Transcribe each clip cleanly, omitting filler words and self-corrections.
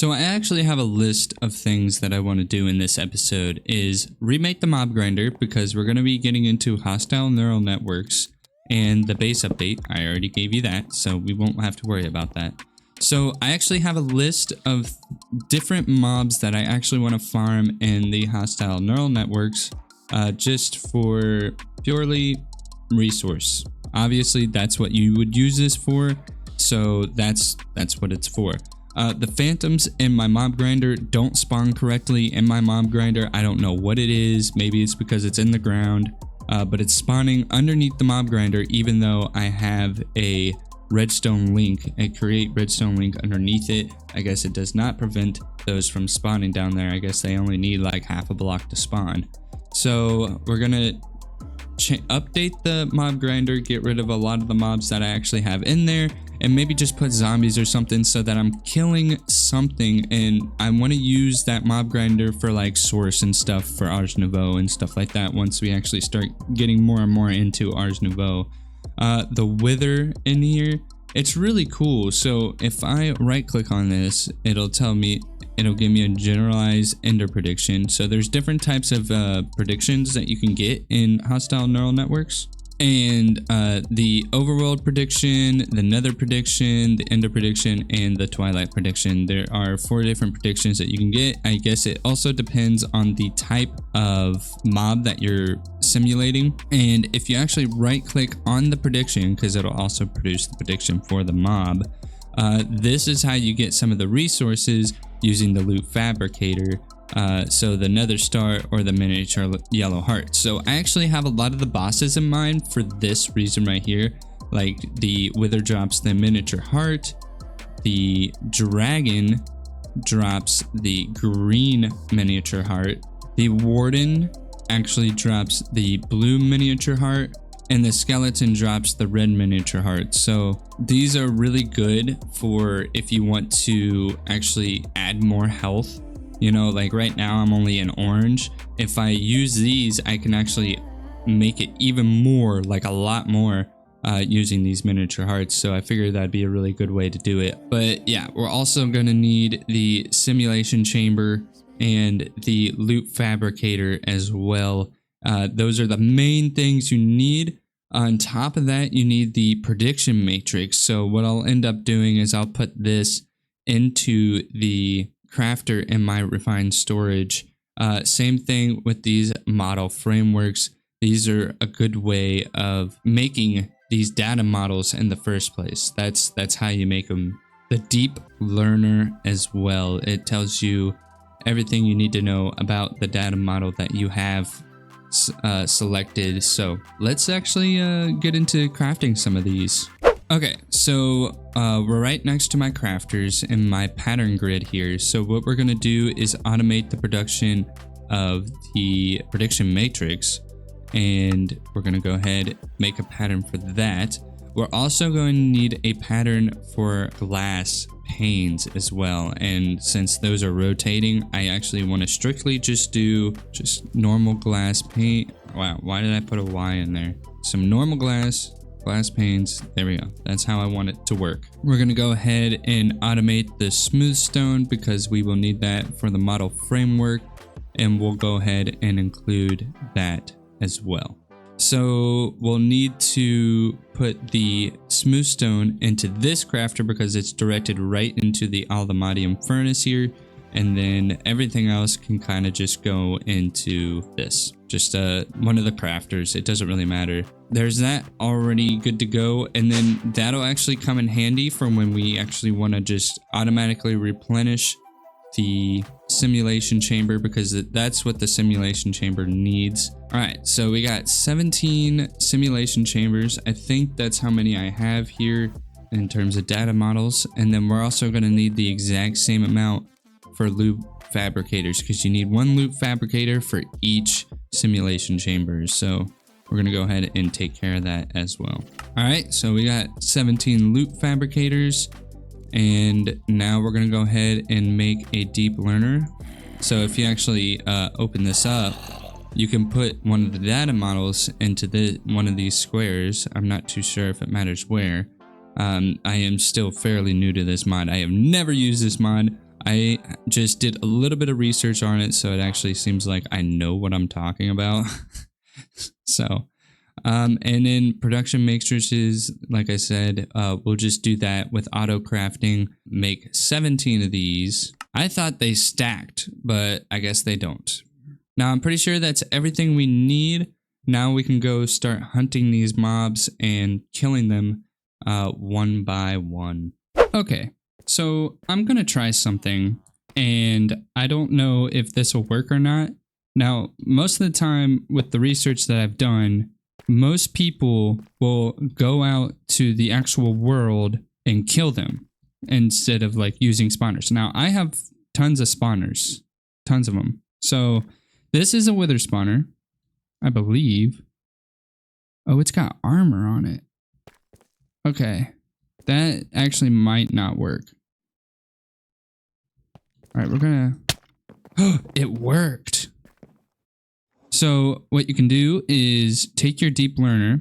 So I actually have a list of things that I want to do in this episode is remake the mob grinder because we're going to be getting into hostile neural networks and the base update. I already gave you that, so we won't have to worry about that. So I actually have a list of different mobs that I actually want to farm in the hostile neural networks just for purely resource. Obviously, that's what you would use this for, so that's what it's for. The phantoms in my mob grinder don't spawn correctly in my mob grinder. I don't know what it is. Maybe it's because it's in the ground, but it's spawning underneath the mob grinder, even though I have a redstone link, a create redstone link underneath it. I guess it does not prevent those from spawning down there. I guess they only need like half a block to spawn. So we're gonna update the mob grinder, get rid of a lot of the mobs that I actually have in there, and maybe just put zombies or something so that I'm killing something. And I want to use that mob grinder for like source and stuff for Ars Nouveau and stuff like that once we actually start getting more and more into Ars Nouveau. The wither in here, it's really cool. So if I right click on this, it'll give me a generalized ender prediction. So there's different types of predictions that you can get in hostile neural networks. And the overworld prediction, the nether prediction, the ender prediction, and the twilight prediction. There are 4 different predictions that you can get. I guess it also depends on the type of mob that you're simulating. And if you actually right click on the prediction, because it'll also produce the prediction for the mob, this is how you get some of the resources using the loot fabricator. So the nether star or the miniature yellow heart. So I actually have a lot of the bosses in mind for this reason right here. Like the wither drops the miniature heart, the dragon drops the green miniature heart, the warden actually drops the blue miniature heart, and the skeleton drops the red miniature heart. So these are really good for if you want to actually add more health. You know, like right now I'm only in orange. If I use these, I can actually make it even more, like a lot more, using these miniature hearts. So I figured that'd be a really good way to do it. But yeah, we're also going to need the simulation chamber and the loot fabricator as well. Those are the main things you need. On top of that, you need the prediction matrix. So what I'll end up doing is I'll put this into the crafter in my refined storage. Same thing with these model frameworks. These are a good way of making these data models in the first place. That's how you make them. The deep learner as well. It tells you everything you need to know about the data model that you have selected. So let's actually get into crafting some of these. Okay, so we're right next to my crafters in my pattern grid here. So what we're gonna do is automate the production of the prediction matrix, and we're gonna go ahead and make a pattern for that. We're also going to need a pattern for glass panes as well. And since those are rotating, I actually want to strictly just do normal glass pane. Wow, why did I put a Y in there? Some normal glass panes. There we go. That's how I want it to work. We're going to go ahead and automate the smooth stone because we will need that for the model framework, and we'll go ahead and include that as well. So we'll need to put the smooth stone into this crafter because it's directed right into the aluminium furnace here, and then everything else can kind of just go into this, just one of the crafters. It doesn't really matter. There's that already good to go, and then that'll actually come in handy for when we actually want to just automatically replenish the simulation chamber, because that's what the simulation chamber needs. All right, so we got 17 simulation chambers. I think that's how many I have here in terms of data models. And then we're also going to need the exact same amount for loop fabricators, because you need 1 loop fabricator for each simulation chamber. So we're going to go ahead and take care of that as well. All right, so we got 17 loop fabricators. And now we're going to go ahead and make a deep learner. So if you actually open this up, you can put one of the data models into one of these squares. I'm not too sure if it matters where. I am still fairly new to this mod. I have never used this mod. I just did a little bit of research on it, so it actually seems like I know what I'm talking about. So, and then production matrices, like I said, we'll just do that with auto crafting. Make 17 of these. I thought they stacked, but I guess they don't. Now I'm pretty sure that's everything we need. Now we can go start hunting these mobs and killing them one by one. Okay, so I'm gonna try something, and I don't know if this will work or not. Now, most of the time with the research that I've done, most people will go out to the actual world and kill them instead of like using spawners. Now, I have tons of spawners, tons of them. So this is a wither spawner, I believe. Oh, it's got armor on it. Okay, that actually might not work. All right, we're gonna... Oh, it worked. So what you can do is take your deep learner,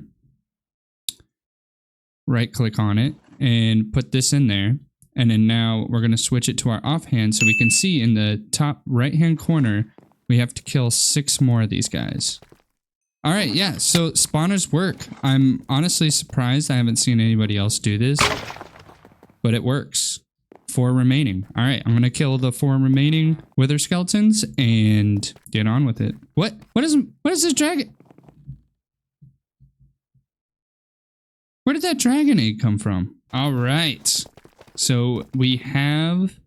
right click on it, and put this in there. And then now we're going to switch it to our offhand so we can see in the top right hand corner, we have to kill 6 more of these guys. All right, yeah, so spawners work. I'm honestly surprised I haven't seen anybody else do this, but it works. 4 remaining. All right, I'm gonna kill the 4 remaining wither skeletons and get on with it. What is this dragon? Where did that dragon egg come from? All right, so we have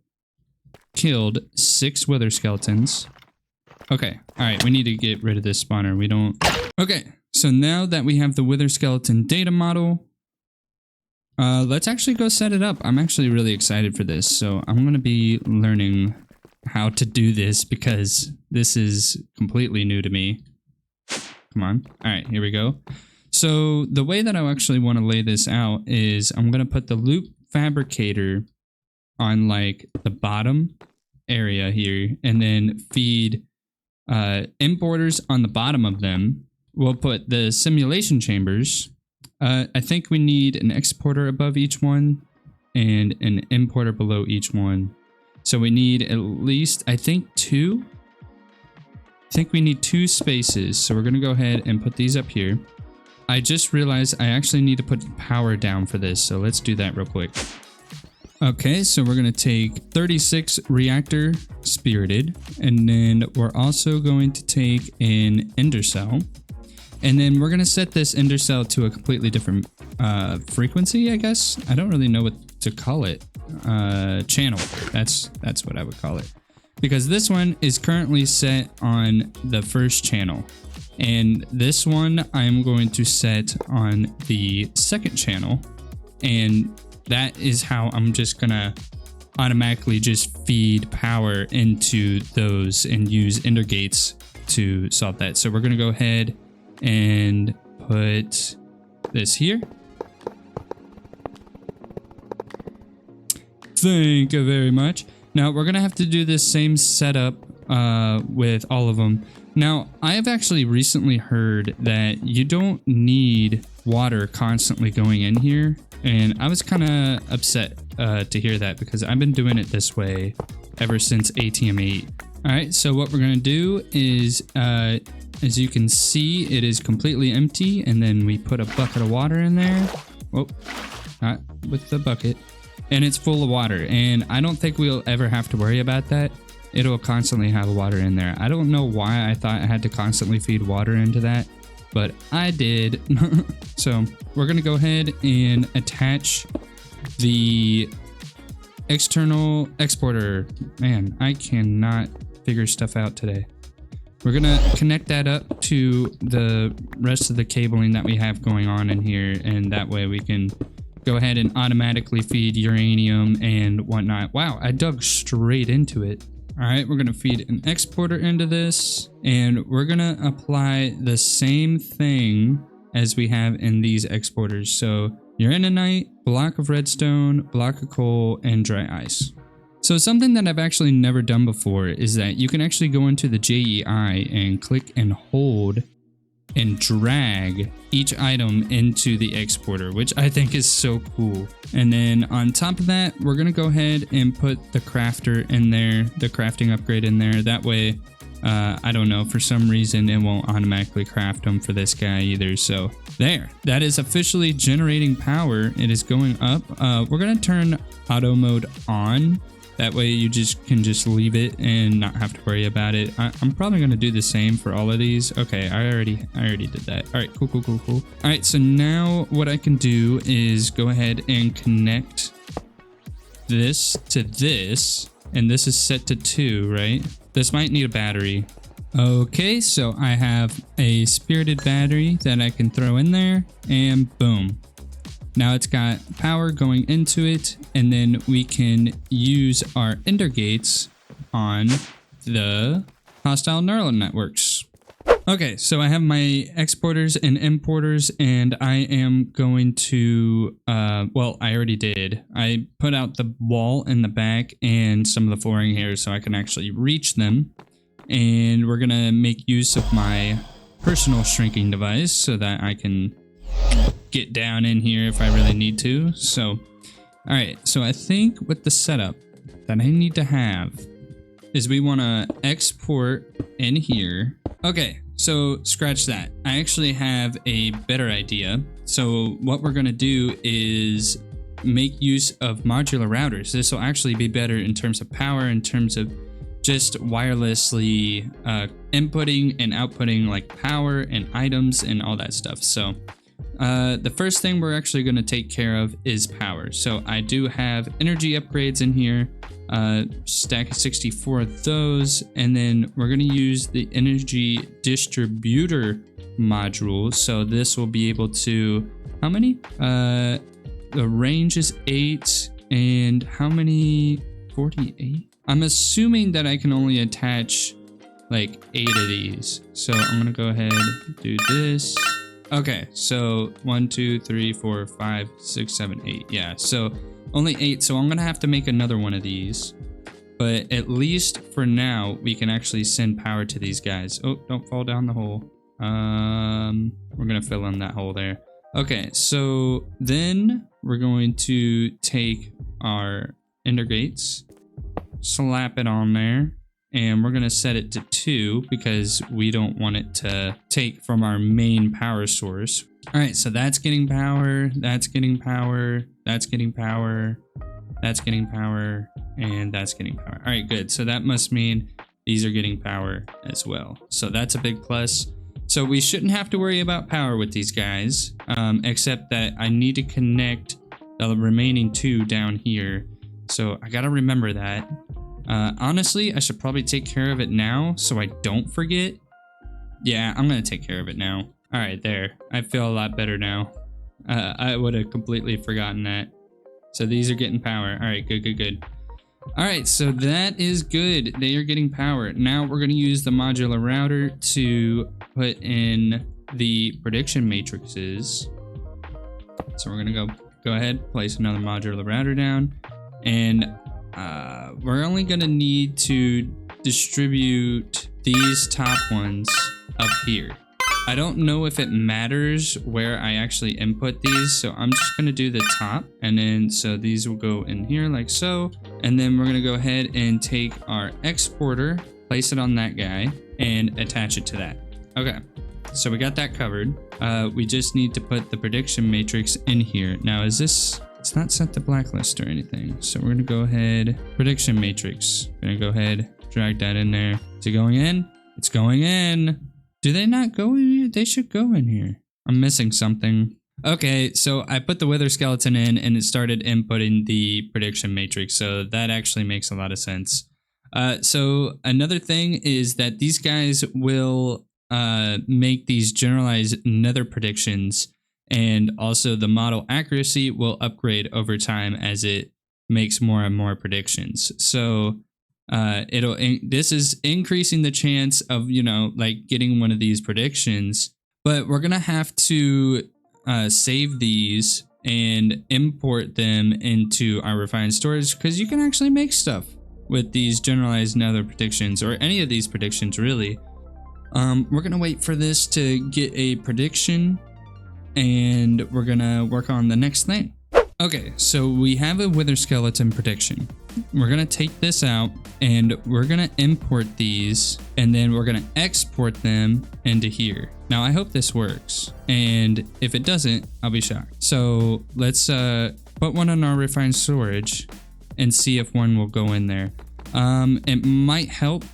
killed 6 wither skeletons. Okay, all right, we need to get rid of this spawner. We don't... Okay, so now that we have the wither skeleton data model, let's actually go set it up. I'm actually really excited for this. So I'm going to be learning how to do this because this is completely new to me. Come on. All right, here we go. So the way that I actually want to lay this out is I'm going to put the loop fabricator on like the bottom area here and then feed importers on the bottom of them. We'll put the simulation chambers. I think we need an exporter above each one and an importer below each one. So we need at least, I think, 2. I think we need 2 spaces. So we're going to go ahead and put these up here. I just realized I actually need to put power down for this. So let's do that real quick. Okay, so we're going to take 36 reactor spirited. And then we're also going to take an ender cell. And then we're going to set this ender cell to a completely different frequency, I guess. I don't really know what to call it. Channel. That's what I would call it. Because this one is currently set on the first channel. And this one I'm going to set on the second channel. And that is how I'm just going to automatically just feed power into those and use ender gates to solve that. So we're going to go ahead and put this here. Thank you very much. Now we're gonna have to do this same setup with all of them. Now I have actually recently heard that you don't need water constantly going in here, and I was kind of upset to hear that because I've been doing it this way ever since ATM8. All right, so what we're gonna do is as you can see, it is completely empty, and then we put a bucket of water in there. Whoa, not with the bucket. And it's full of water, and I don't think we'll ever have to worry about that. It'll constantly have water in there. I don't know why I thought I had to constantly feed water into that, but I did. So we're gonna go ahead and attach the external exporter. Man, I cannot figure stuff out today. We're gonna connect that up to the rest of the cabling that we have going on in here, and that way we can go ahead and automatically feed uranium and whatnot. Wow, I dug straight into it. All right, we're gonna feed an exporter into this, and we're gonna apply the same thing as we have in these exporters. So uraninite, block of redstone, block of coal, and dry ice. So something that I've actually never done before is that you can actually go into the JEI and click and hold and drag each item into the exporter, which I think is so cool. And then on top of that, we're gonna go ahead and put the crafter in there, the crafting upgrade in there. That way, I don't know, for some reason it won't automatically craft them for this guy either. So there, that is officially generating power. It is going up. We're gonna turn auto mode on. That way you can just leave it and not have to worry about it. I'm probably gonna do the same for all of these. Okay, I already did that. All right, cool. All right, so now what I can do is go ahead and connect this to this, and this is set to 2, right? This might need a battery. Okay, so I have a spirited battery that I can throw in there, and boom. Now it's got power going into it, and then we can use our ender gates on the hostile neural networks. Okay, so I have my exporters and importers, and I am going to, well, I already did. I put out the wall in the back and some of the flooring here so I can actually reach them. And we're gonna make use of my personal shrinking device so that I can get down in here if I really need to. So, all right, so I think with the setup that I need to have is we want to export in here. Okay, so scratch that. I actually have a better idea. So what we're going to do is make use of modular routers. This will actually be better in terms of power, in terms of just wirelessly inputting and outputting like power and items and all that stuff. So the first thing we're actually going to take care of is power. So I do have energy upgrades in here, stack of 64 of those, and then we're going to use the energy distributor module. So this will be able to, how many? The range is 8, and how many? 48? I'm assuming that I can only attach like 8 of these. So I'm going to go ahead and do this. Okay, so 1, 2, 3, 4, 5, 6, 7, 8. Yeah, so only 8. So I'm gonna have to make another one of these. But at least for now, we can actually send power to these guys. Oh, don't fall down the hole. We're gonna fill in that hole there. Okay, so then we're going to take our ender gates, slap it on there. And we're going to set it to 2 because we don't want it to take from our main power source. All right, so that's getting power, that's getting power, that's getting power, that's getting power, and that's getting power. All right, good. So that must mean these are getting power as well. So that's a big plus. So we shouldn't have to worry about power with these guys, except that I need to connect the remaining 2 down here. So I got to remember that. Honestly, I should probably take care of it now so I don't forget. Yeah, I'm gonna take care of it now. All right, there. I feel a lot better now. I would have completely forgotten that. So these are getting power. All right, good. All right, so that is good. They are getting power. Now we're gonna use the modular router to put in the prediction matrices. So we're gonna go ahead, place another modular router down, and we're only gonna need to distribute these top ones up here. I don't know if it matters where I actually input these, so I'm just gonna do the top, and then so these will go in here like so, and then we're gonna go ahead and take our exporter, place it on that guy, and attach it to that. Okay, so we got that covered. We just need to put the prediction matrix in here. Now is this, it's not set to blacklist or anything, so we're gonna go ahead, prediction matrix. We're gonna go ahead, drag that in there. Is it going in? It's going in. Do they not go in here? They should go in here. I'm missing something. Okay, so I put the wither skeleton in and it started inputting the prediction matrix, so that actually makes a lot of sense. So another thing is that these guys will make these generalized nether predictions, and also the model accuracy will upgrade over time as it makes more and more predictions. So this is increasing the chance of, you know, like getting one of these predictions, but we're gonna have to save these and import them into our refined storage, because you can actually make stuff with these generalized nether predictions, or any of these predictions really. We're gonna wait for this to get a prediction, and we're gonna work on the next thing. Okay, so we have a wither skeleton prediction. We're gonna take this out and we're gonna import these, and then we're gonna export them into here. Now I hope this works, and if it doesn't, I'll be shocked. So let's put one on our refined storage and see if one will go in there. It might help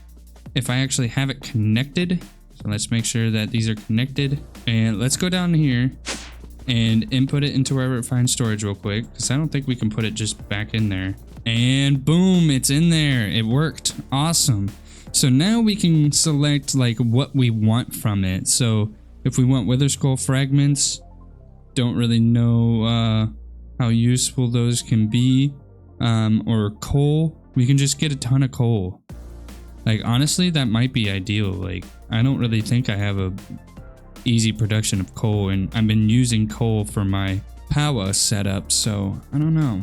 if I actually have it connected. So let's make sure that these are connected, and let's go down here and input it into our refined storage real quick, because I don't think we can put it just back in there. And boom, it's in there. It worked. Awesome. So now we can select like what we want from it. So if we want wither skull fragments, don't really know how useful those can be, or coal, we can just get a ton of coal. Like honestly, that might be ideal. Like I don't really think I have a easy production of coal, and I've been using coal for my power setup, so I don't know.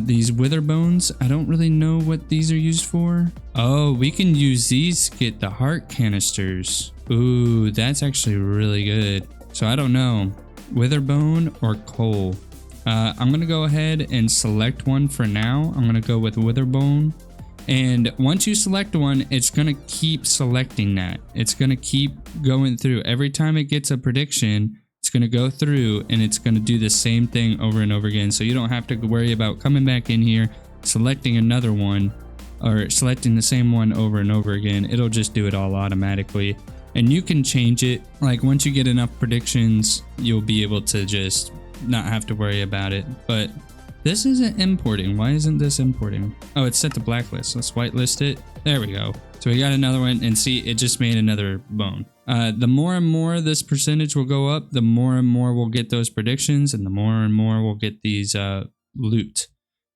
These wither bones, I don't really know what these are used for. Oh, we can use these to get the heart canisters. Ooh, that's actually really good. So I don't know, wither bone or coal. I'm gonna go ahead and select one for now. I'm gonna go with wither bone. And once you select one, it's going to keep selecting that. It's going to keep going through. Every time it gets a prediction, it's going to go through and it's going to do the same thing over and over again. So you don't have to worry about coming back in here, selecting another one, or selecting the same one over and over again. It'll just do it all automatically. And you can change it. Like once you get enough predictions, you'll be able to just not have to worry about it. But this isn't importing. Why isn't this importing? Oh, it's set to blacklist. Let's whitelist it. There we go. So we got another one, and see, it just made another bone. The more and more this percentage will go up, the more and more we'll get those predictions, and the more and more we'll get these loot,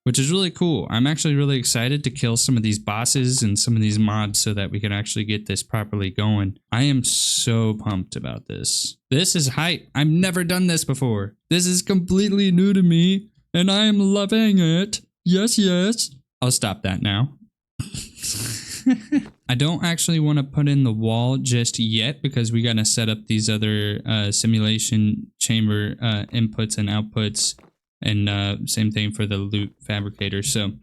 which is really cool. I'm actually really excited to kill some of these bosses and some of these mobs so that we can actually get this properly going. I am so pumped about this. This is hype. I've never done this before. This is completely new to me, and I am loving it. Yes, yes. I'll stop that now. I don't actually want to put in the wall just yet, because we got to set up these other simulation chamber inputs and outputs, and same thing for the loot fabricator. So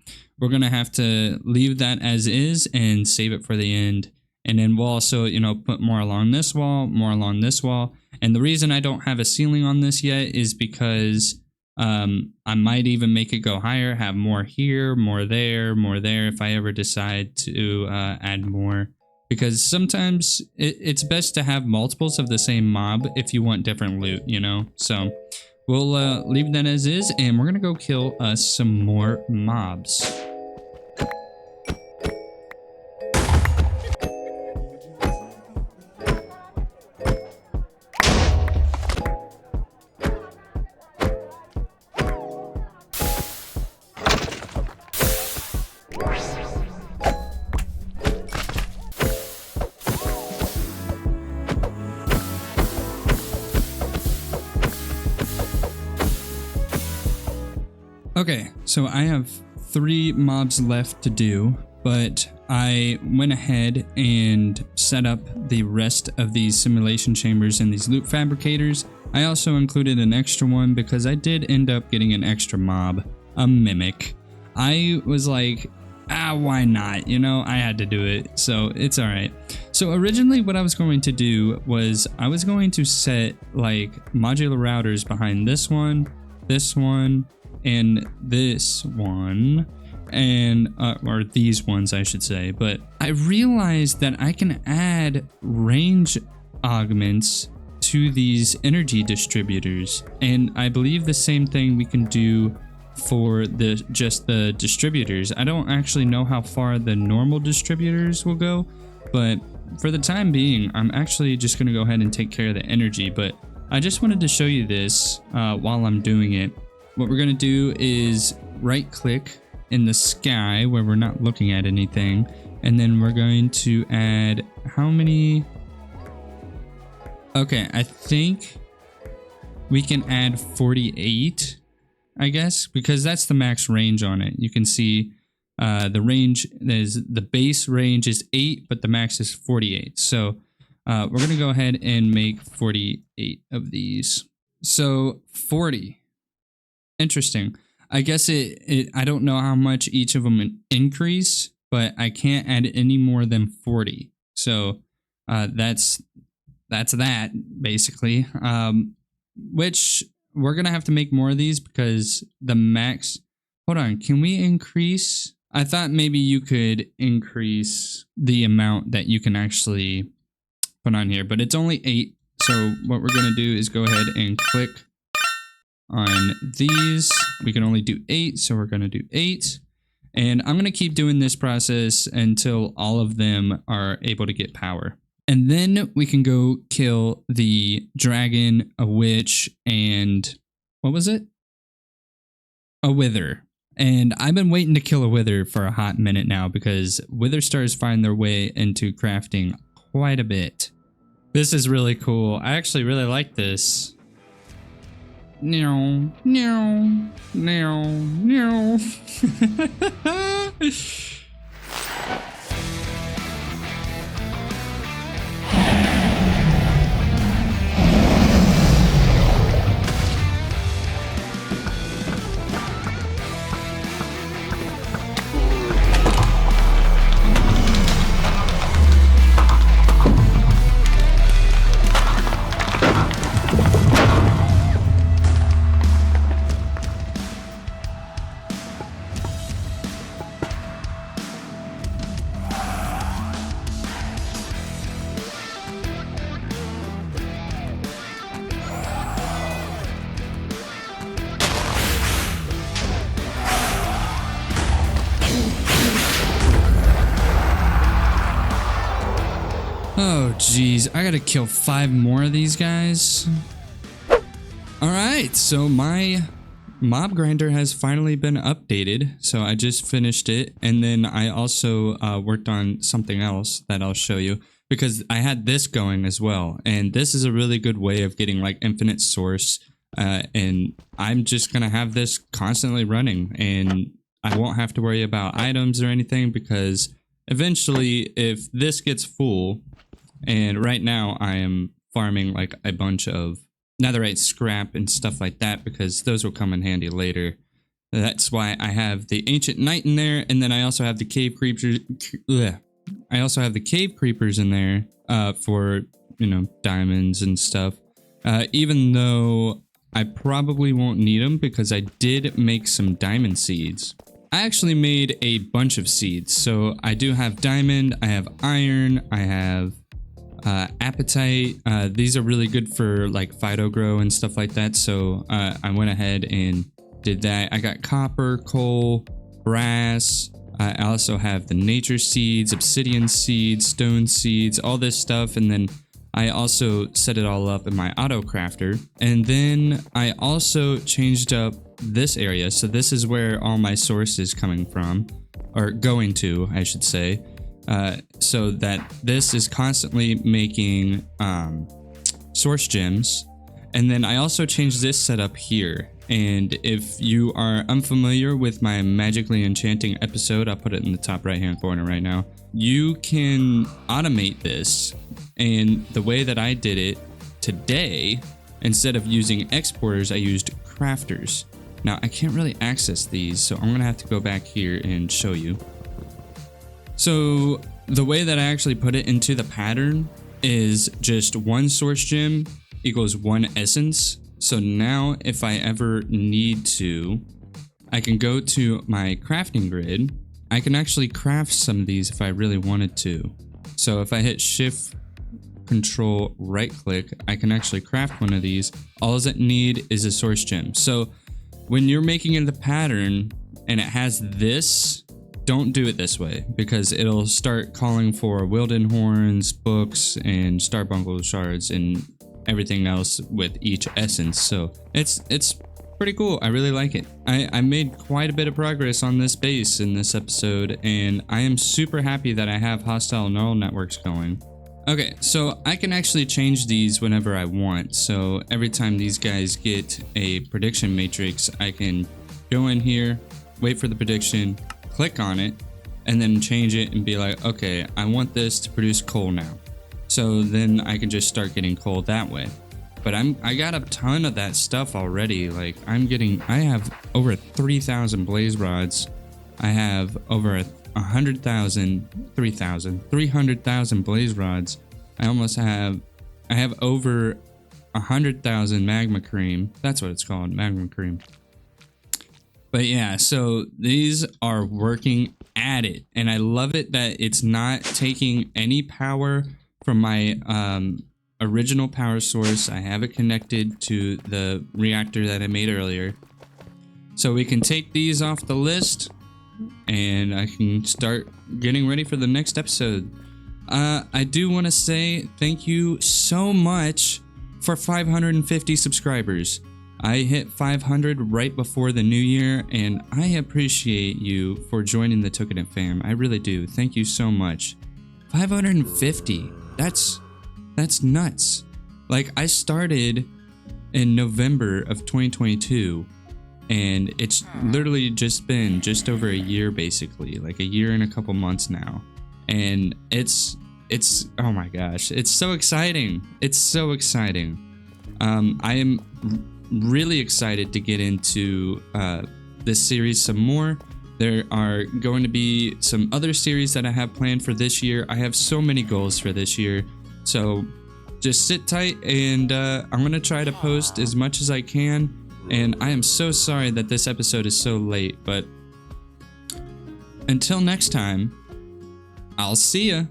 we're going to have to leave that as is and save it for the end. And then we'll also, you know, put more along this wall, more along this wall. And the reason I don't have a ceiling on this yet is because I might even make it go higher, have more here, more there, if I ever decide to add more. Because sometimes it's best to have multiples of the same mob if you want different loot, you know? So we'll leave that as is, and we're gonna go kill us some more mobs. Okay, so I have 3 mobs left to do, but I went ahead and set up the rest of these simulation chambers and these loot fabricators. I also included an extra one because I did end up getting an extra mob, a mimic. I was like, why not? You know, I had to do it, so it's alright. So originally what I was going to do was I was going to set like modular routers behind this one, and this one, and or these ones I should say, but I realized that I can add range augments to these energy distributors, and I believe the same thing we can do for just the distributors. I don't actually know how far the normal distributors will go, but for the time being I'm actually just going to go ahead and take care of the energy. But I just wanted to show you this while I'm doing it. What we're going to do is right click in the sky where we're not looking at anything, and then we're going to add how many? Okay, I think we can add 48, I guess, because that's the max range on it. You can see the range is, the base range is 8, but the max is 48. So We're going to go ahead and make 48 of these. So 40. Interesting. I guess I don't know how much each of them increase, but I can't add any more than 40. So that's that basically. Which we're going to have to make more of these because the max. Hold on. Can we increase? I thought maybe you could increase the amount that you can actually put on here, but it's only 8. So what we're going to do is go ahead and click on these. We can only do 8, so we're going to do 8. And I'm going to keep doing this process until all of them are able to get power. And then we can go kill the dragon, a witch, and what was it? A wither. And I've been waiting to kill a wither for a hot minute now because wither stars find their way into crafting quite a bit. This is really cool. I actually really like this. No, no, no, no. Oh, geez. I gotta kill 5 more of these guys. Alright, so my mob grinder has finally been updated. So I just finished it. And then I also worked on something else that I'll show you. Because I had this going as well. And this is a really good way of getting like infinite source. And I'm just gonna have this constantly running. And I won't have to worry about items or anything. Because eventually, if this gets full... And right now I am farming like a bunch of netherite scrap and stuff like that because those will come in handy later. That's why I have the ancient knight in there, and then I also have the cave creepers. I also have the cave creepers in there for, you know, diamonds and stuff. Even though I probably won't need them because I did make some diamond seeds. I actually made a bunch of seeds. So I do have diamond, I have iron, I have apatite. These are really good for like phytogrow and stuff like that. So I went ahead and did that. I got copper, coal, brass. I also have the nature seeds, obsidian seeds, stone seeds, all this stuff. And then I also set it all up in my auto crafter. And then I also changed up this area. So this is where all my source is coming from, or going to, I should say. So that this is constantly making source gems. And then I also changed this setup here. And if you are unfamiliar with my magically enchanting episode, I'll put it in the top right hand corner right now. You can automate this. And the way that I did it today, instead of using exporters, I used crafters. Now I can't really access these, so I'm gonna have to go back here and show you. So the way that I actually put it into the pattern is just 1 source gem equals 1 essence. So now if I ever need to, I can go to my crafting grid. I can actually craft some of these if I really wanted to. So if I hit shift, control, right click, I can actually craft one of these. All it need is a source gem. So when you're making it the pattern and it has this, don't do it this way because it'll start calling for Wilden horns, books, and starbuncle shards and everything else with each essence. So it's pretty cool. I really like it. I made quite a bit of progress on this base in this episode, and I am super happy that I have hostile neural networks going. Okay, so I can actually change these whenever I want. So every time these guys get a prediction matrix, I can go in here, wait for the prediction, click on it, and then change it and be like, okay, I want this to produce coal now. So then I can just start getting coal that way. But I got a ton of that stuff already. Like I have over 3,000 blaze rods. I have over 300,000 blaze rods. I have over 100,000 magma cream. That's what it's called, magma cream. But yeah, so these are working at it, and I love it that it's not taking any power from my original power source. I have it connected to the reactor that I made earlier. So we can take these off the list and I can start getting ready for the next episode. I do want to say thank you so much for 550 subscribers. I hit 500 right before the new year, and I appreciate you for joining the Tookit fam. I really do. Thank you so much. 550. That's nuts. Like, I started in November of 2022, and it's literally just been just over a year, basically, like a year and a couple months now. And it's oh my gosh, it's so exciting. It's so exciting. I am really excited to get into this series some more. There are going to be some other series that I have planned for this year. I have so many goals for this year. So just sit tight, and I'm going to try to post as much as I can. And I am so sorry that this episode is so late, but until next time, I'll see ya.